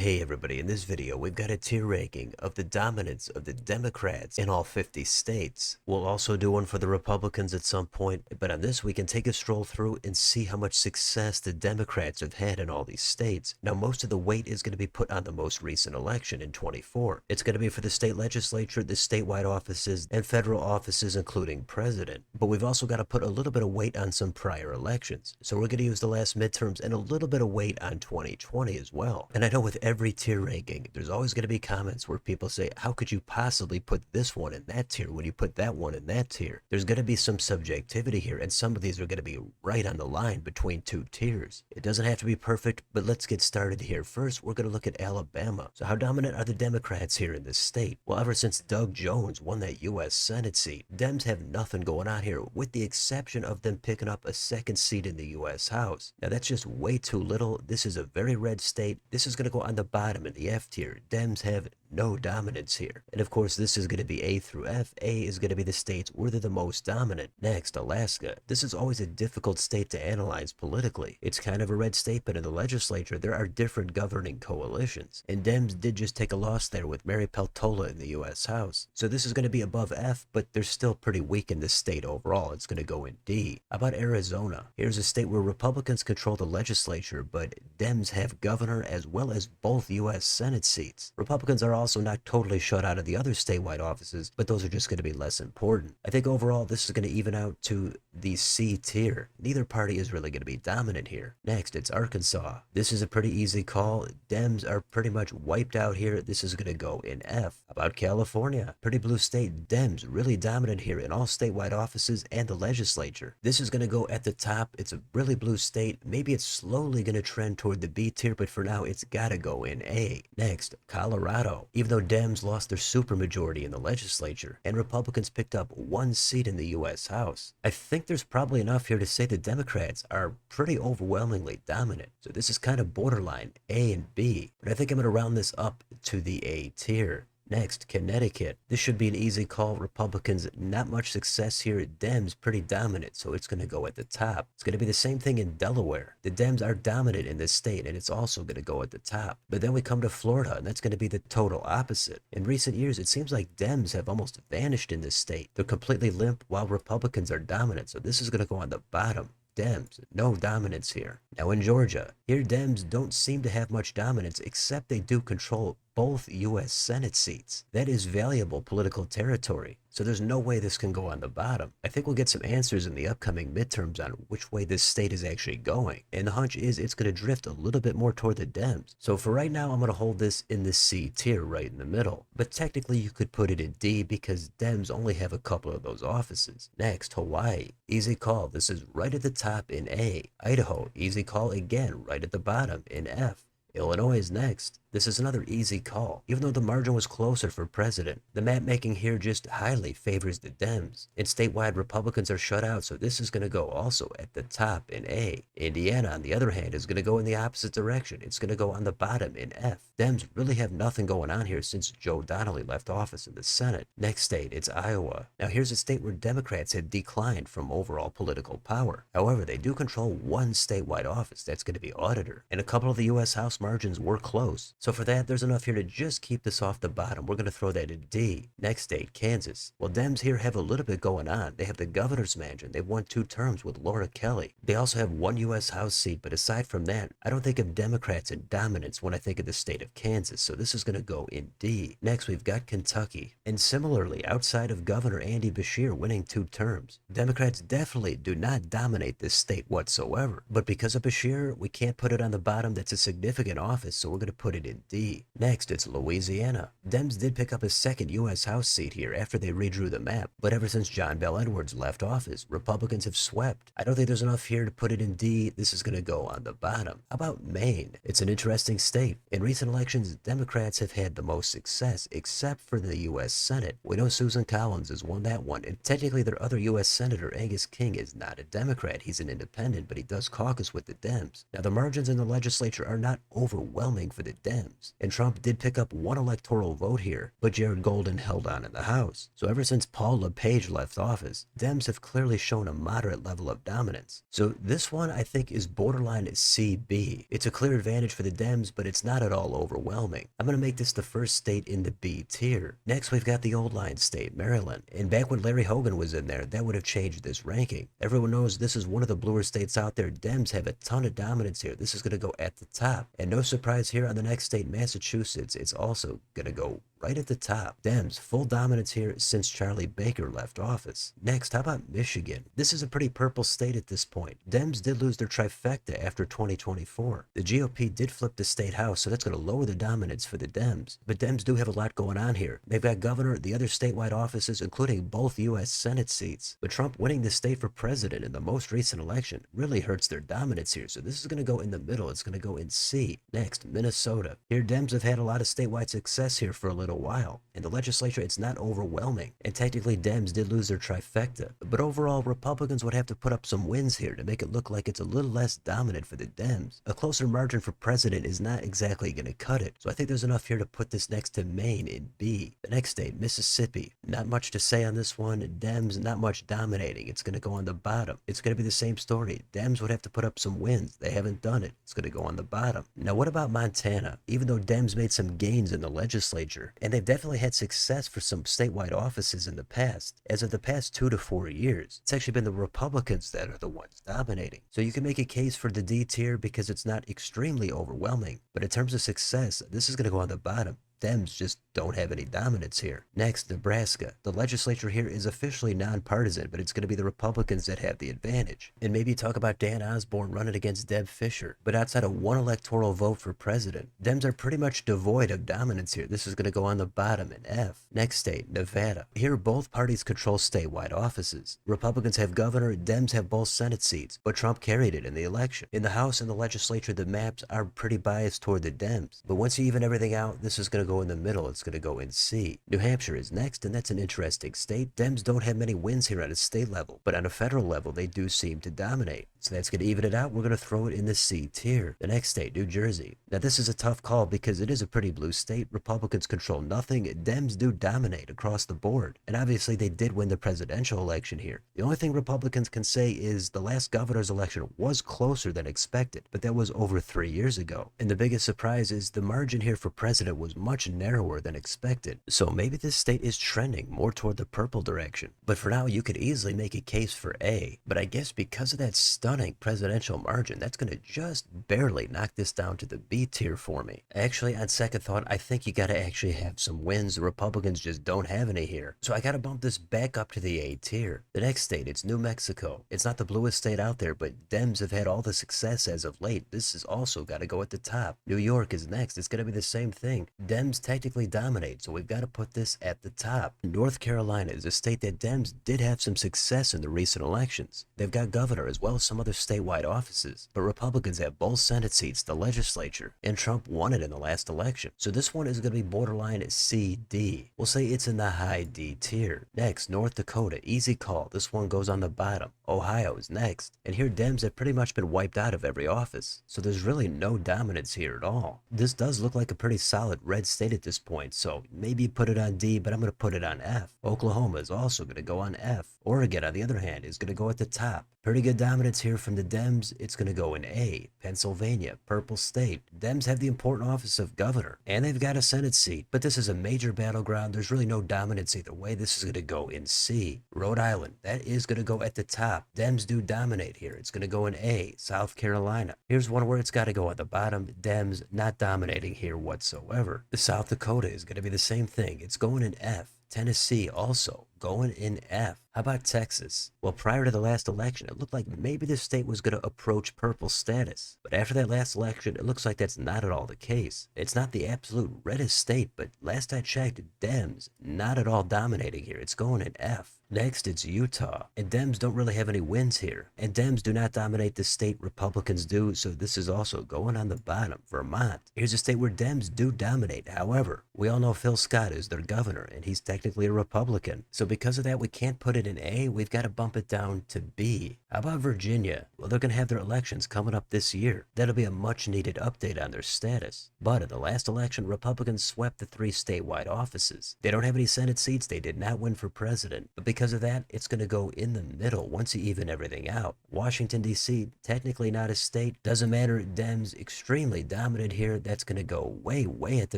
Hey everybody, in this video we've got a tier ranking of the dominance of the Democrats in all 50 states. We'll also do one for the Republicans at some point, but on this we can take a stroll through and see how much success the Democrats have had in all these states. Now most of the weight is going to be put on the most recent election in 24. It's going to be for the state legislature, the statewide offices, and federal offices including president. But we've also got to put a little bit of weight on some prior elections. So we're going to use the last midterms and a little bit of weight on 2020 as well. And I know with every tier ranking, there's always going to be comments where people say, how could you possibly put this one in that tier when you put that one in that tier? There's going to be some subjectivity here, and some of these are going to be right on the line between two tiers. It doesn't have to be perfect, but let's get started here. First, we're going to look at Alabama. So how dominant are the Democrats here in this state? Well, ever since Doug Jones won that U.S. Senate seat, Dems have nothing going on here, with the exception of them picking up a second seat in the U.S. House. Now, that's just way too little. This is a very red state. This is going to go on the bottom in the F tier. Dems have no dominance here. And of course, this is going to be A through F. A is going to be the states where they're the most dominant. Next, Alaska. This is always a difficult state to analyze politically. It's kind of a red state, but in the legislature, there are different governing coalitions. And Dems did just take a loss there with Mary Peltola in the U.S. House. So this is going to be above F, but they're still pretty weak in this state overall. It's going to go in D. How about Arizona? Here's a state where Republicans control the legislature, but Dems have governor as well as both U.S. Senate seats. Republicans are also not totally shut out of the other statewide offices, but those are just going to be less important. I think overall this is going to even out to the C tier. Neither party is really going to be dominant here. Next, it's Arkansas. This is a pretty easy call. Dems are pretty much wiped out here. This is going to go in F. How about California? Pretty blue state. Dems really dominant here in all statewide offices and the legislature. This is going to go at the top. It's a really blue state. Maybe it's slowly going to trend toward the B tier, but for now it's got to go in A. Next, Colorado. Even though Dems lost their supermajority in the legislature and Republicans picked up one seat in the U.S. House, I think there's probably enough here to say the Democrats are pretty overwhelmingly dominant. So this is kind of borderline A and B, but I think I'm going to round this up to the A tier. Next, Connecticut. This should be an easy call. Republicans, not much success here. Dems, pretty dominant, so it's going to go at the top. It's going to be the same thing in Delaware. The Dems are dominant in this state, and it's also going to go at the top. But then we come to Florida, and that's going to be the total opposite. In recent years, it seems like Dems have almost vanished in this state. They're completely limp, while Republicans are dominant, so this is going to go on the bottom. Dems, no dominance here. Now in Georgia, here Dems don't seem to have much dominance, except they do control both U.S. Senate seats. That is valuable political territory, so there's no way this can go on the bottom. I think we'll get some answers in the upcoming midterms on which way this state is actually going, and the hunch is it's going to drift a little bit more toward the Dems. So for right now, I'm going to hold this in the C tier right in the middle, but technically you could put it in D because Dems only have a couple of those offices. Next, Hawaii. Easy call. This is right at the top in A. Idaho. Easy call again, right at the bottom in F. Illinois is next. This is another easy call. Even though the margin was closer for president, the map making here just highly favors the Dems. And statewide Republicans are shut out, so this is going to go also at the top in A. Indiana, on the other hand, is going to go in the opposite direction. It's going to go on the bottom in F. Dems really have nothing going on here since Joe Donnelly left office in the Senate. Next state, it's Iowa. Now here's a state where Democrats have declined from overall political power. However, they do control one statewide office. That's going to be auditor. And a couple of the U.S. House margins were close. So for that, there's enough here to just keep this off the bottom. We're going to throw that in D. Next state, Kansas. Well, Dems here have a little bit going on. They have the governor's mansion. They've won 2 terms with Laura Kelly. They also have 1 U.S. House seat, but aside from that, I don't think of Democrats in dominance when I think of the state of Kansas, so this is going to go in D. Next, we've got Kentucky. And similarly, outside of Governor Andy Beshear winning 2 terms, Democrats definitely do not dominate this state whatsoever. But because of Beshear, we can't put it on the bottom. That's a significant office, so we're going to put it in D. Next, it's Louisiana. Dems did pick up a second U.S. House seat here after they redrew the map, but ever since John Bel Edwards left office, Republicans have swept. I don't think there's enough here to put it in D. This is going to go on the bottom. How about Maine? It's an interesting state. In recent elections, Democrats have had the most success, except for the U.S. Senate. We know Susan Collins has won that one, and technically their other U.S. Senator, Angus King, is not a Democrat. He's an independent, but he does caucus with the Dems. Now, the margins in the legislature are not overwhelming for the Dems. And Trump did pick up one electoral vote here, but Jared Golden held on in the House. So ever since Paul LePage left office, Dems have clearly shown a moderate level of dominance. So this one I think is borderline CB. It's a clear advantage for the Dems, but it's not at all overwhelming. I'm going to make this the first state in the B tier. Next, we've got the old line state, Maryland. And back when Larry Hogan was in there, that would have changed this ranking. Everyone knows this is one of the bluer states out there. Dems have a ton of dominance here. This is going to go at the top. And no surprise here on the next state, Massachusetts, it's also going to go right at the top. Dems, full dominance here since Charlie Baker left office. Next, how about Michigan? This is a pretty purple state at this point. Dems did lose their trifecta after 2024. The GOP did flip the state house, so that's going to lower the dominance for the Dems. But Dems do have a lot going on here. They've got governor, the other statewide offices, including both U.S. Senate seats. But Trump winning the state for president in the most recent election really hurts their dominance here, so this is going to go in the middle. It's going to go in C. Next, Minnesota. Here, Dems have had a lot of statewide success here for a little while. In the legislature, it's not overwhelming, and technically Dems did lose their trifecta. But overall, Republicans would have to put up some wins here to make it look like it's a little less dominant for the Dems. A closer margin for president is not exactly going to cut it, so I think there's enough here to put this next to Maine in B. The next state, Mississippi. Not much to say on this one. Dems, not much dominating. It's going to go on the bottom. It's going to be the same story. Dems would have to put up some wins. They haven't done it. It's going to go on the bottom. Now, what about Montana? Even though Dems made some gains in the legislature, and they've definitely had success for some statewide offices in the past, as of the past 2 to 4 years, it's actually been the Republicans that are the ones dominating. So you can make a case for the D tier because it's not extremely overwhelming, but in terms of success, this is going to go on the bottom. Dems just don't have any dominance here. Next, Nebraska. The legislature here is officially nonpartisan, but it's going to be the Republicans that have the advantage. And maybe talk about Dan Osborne running against Deb Fischer. But outside of one electoral vote for president, Dems are pretty much devoid of dominance here. This is going to go on the bottom in F. Next state, Nevada. Here, both parties control statewide offices. Republicans have governor, Dems have both Senate seats, but Trump carried it in the election. In the House and the legislature, the maps are pretty biased toward the Dems. But once you even everything out, this is going to go in the middle. It's going to go in C. New Hampshire is next, and that's an interesting state. Dems don't have many wins here at a state level, but on a federal level, they do seem to dominate. So that's going to even it out. We're going to throw it in the C tier. The next state, New Jersey. Now, this is a tough call because it is a pretty blue state. Republicans control nothing. Dems do dominate across the board. And obviously, they did win the presidential election here. The only thing Republicans can say is the last governor's election was closer than expected, but that was over 3 years ago. And the biggest surprise is the margin here for president was much narrower than expected. So maybe this state is trending more toward the purple direction. But for now, you could easily make a case for A. But I guess because of that stunning presidential margin, that's going to just barely knock this down to the B tier for me. Actually, on second thought, I think you got to actually have some wins. The Republicans just don't have any here. So I got to bump this back up to the A tier. The next state, it's New Mexico. It's not the bluest state out there, but Dems have had all the success as of late. This has also got to go at the top. New York is next. It's going to be the same thing. Dems technically dominate, so we've got to put this at the top. North Carolina is a state that Dems did have some success in the recent elections. They've got governor as well as some other statewide offices, but Republicans have both Senate seats, the legislature, and Trump won it in the last election. So this one is going to be borderline C-D. We'll say it's in the high D tier. Next, North Dakota, easy call. This one goes on the bottom. Ohio is next, and here Dems have pretty much been wiped out of every office, so there's really no dominance here at all. This does look like a pretty solid red state at this point, so maybe put it on D, but I'm going to put it on F. Oklahoma is also going to go on F. Oregon, on the other hand, is going to go at the top. Pretty good dominance here from the Dems. It's going to go in A. Pennsylvania, purple state. Dems have the important office of governor, and they've got a Senate seat, but this is a major battleground. There's really no dominance either way. This is going to go in C. Rhode Island, that is going to go at the top. Dems do dominate here. It's going to go in A. South Carolina. Here's one where it's got to go at the bottom. Dems not dominating here whatsoever. South Dakota is going to be the same thing. It's going in F. Tennessee also going in F. How about Texas? Well, prior to the last election, it looked like maybe the state was going to approach purple status. But after that last election, it looks like that's not at all the case. It's not the absolute reddest state, but last I checked, Dems not at all dominating here. It's going in F. Next, it's Utah, and Dems don't really have any wins here. And Dems do not dominate the state, Republicans do, so this is also going on the bottom. Vermont. Here's a state where Dems do dominate. However, we all know Phil Scott is their governor, and he's technically a Republican. So because of that, we can't put it in A. We've got to bump it down to B. How about Virginia? Well, they're going to have their elections coming up this year. That'll be a much needed update on their status. But in the last election, Republicans swept the 3 statewide offices. They don't have any Senate seats. They did not win for president. But because of that, it's going to go in the middle once you even everything out. Washington, D.C., technically not a state. Doesn't matter. Dems extremely dominant here. That's going to go way, way at the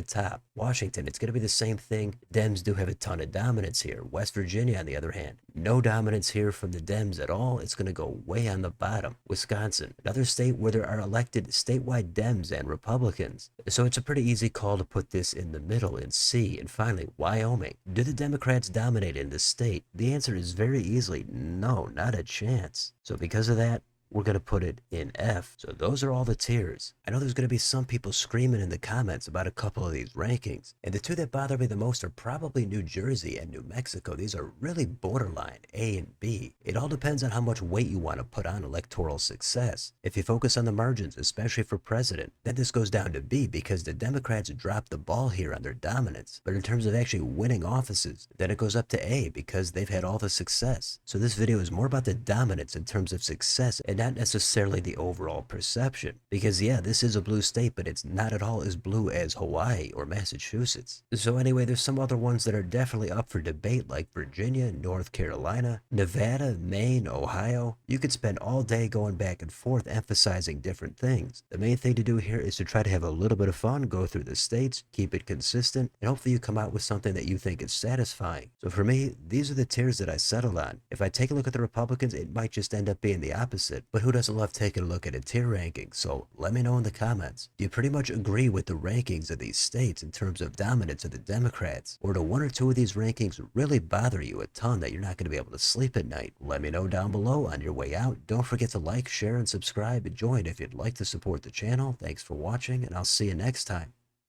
top. Washington, it's going to be the same thing. Dems do have a ton of dominance here. West Virginia, on the other hand, no dominance here from the Dems at all. It's going to go way on the bottom. Wisconsin, another state where there are elected statewide Dems and Republicans. So it's a pretty easy call to put this in the middle in C. And finally, Wyoming. Do the Democrats dominate in this state? The answer is very easily no, not a chance. So because of that, we're going to put it in F. So those are all the tiers. I know there's going to be some people screaming in the comments about a couple of these rankings. And the two that bother me the most are probably New Jersey and New Mexico. These are really borderline A and B. It all depends on how much weight you want to put on electoral success. If you focus on the margins, especially for president, then this goes down to B because the Democrats dropped the ball here on their dominance. But in terms of actually winning offices, then it goes up to A because they've had all the success. So this video is more about the dominance in terms of success and not necessarily the overall perception. Because yeah, this is a blue state, but it's not at all as blue as Hawaii or Massachusetts. So anyway, there's some other ones that are definitely up for debate like Virginia, North Carolina, Nevada, Maine, Ohio. You could spend all day going back and forth emphasizing different things. The main thing to do here is to try to have a little bit of fun, go through the states, keep it consistent, and hopefully you come out with something that you think is satisfying. So for me, these are the tiers that I settled on. If I take a look at the Republicans, it might just end up being the opposite. But who doesn't love taking a look at a tier ranking? So let me know in the comments. Do you pretty much agree with the rankings of these states in terms of dominance of the Democrats? Or do one or two of these rankings really bother you a ton that you're not going to be able to sleep at night? Let me know down below on your way out. Don't forget to like, share, and subscribe and join if you'd like to support the channel. Thanks for watching, and I'll see you next time.